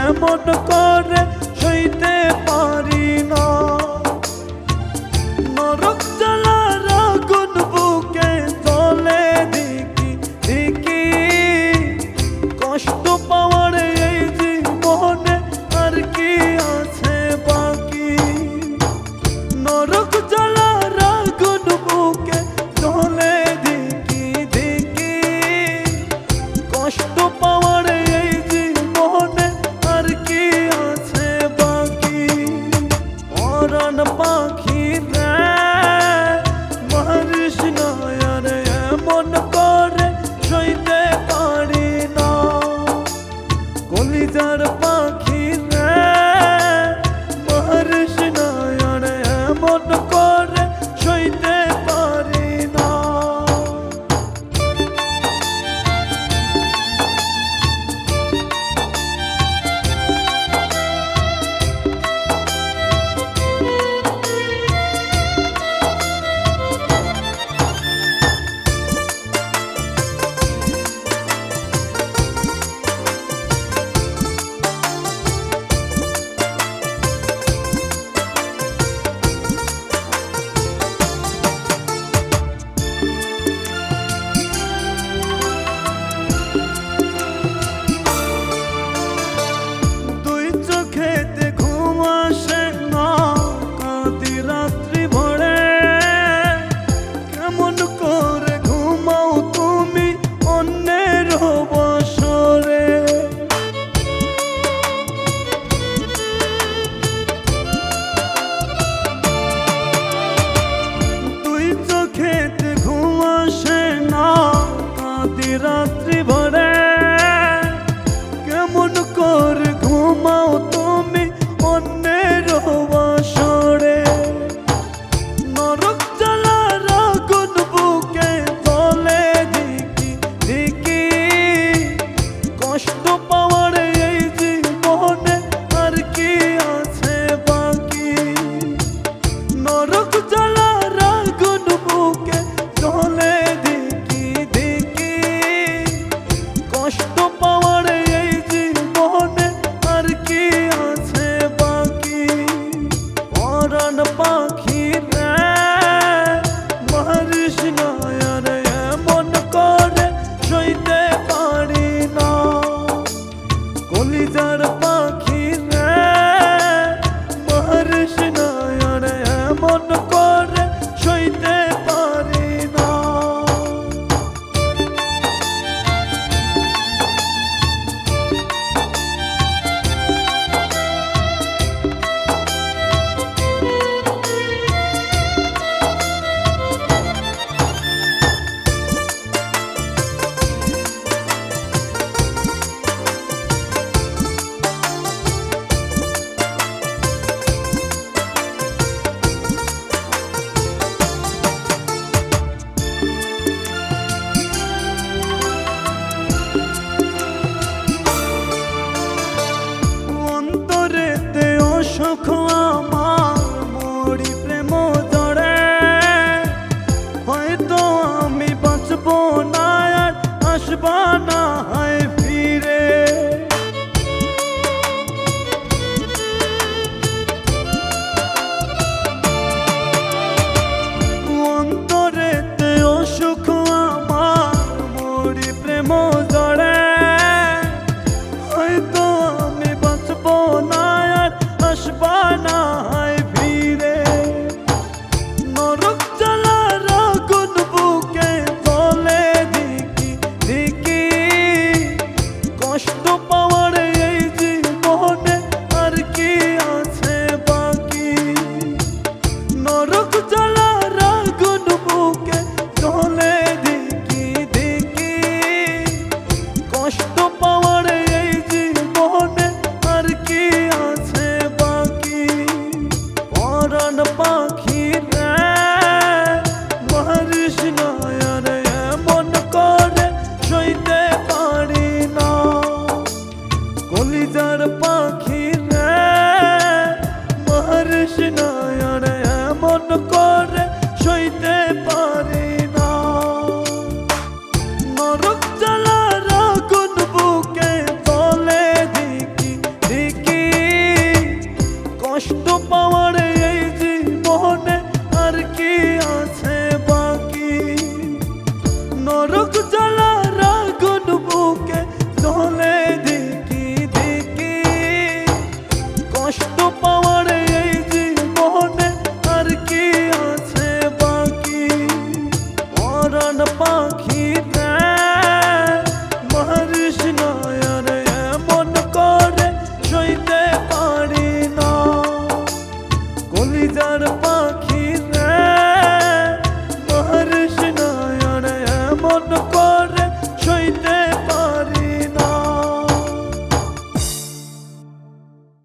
এমন করে সইতে পারি না। নরক জ্বালার আগুন বুকে জ্বলে দেখি দেখি, কষ্ট পাওয়ার এই জীবনে আর কি আছে বাকি। নরক জ্বালার আগুন বুকে জ্বলে দেখি দেখি, কষ্ট পাওয়ার এই জীবনে আর কি আছে বাকি। পরাণ পাখি রে মারিস না আর এমন করে সইতে পারি না। কলিজার পাখি রে মারিস না আর এমন করে সইতে পারি না। রাত্রি ভরে কেমন করে ঘুমাও তুমি অন্যের বাসরে। নরক জ্বালার আগুন বুকে জ্বলে দেখি দেখি, কষ্ট পাওয়ার এই জীবনে আর কি আছে বাকি। নরক জ্বালার আগুন বুকে জ্বলে দেখি দেখি, কষ্ট পাওয়ার এই জীবনে আর কি আছে বাকি। পরাণ পাখি রে মারিস না আর এমন করে সইতে পারি না। কলিজার পাখি রে মারিস না আর এমন করে সইতে পারি না। সুখ আমার মরি প্রেম জড়ে, হয়তো আমি বাঁচবো না আর আসবা না হয় ফিরে। অন্তরেতে অসুখ আমার মরি প্রেম জড়ে, হয়তো আমি বাঁচবো না আর আসবা না পাখি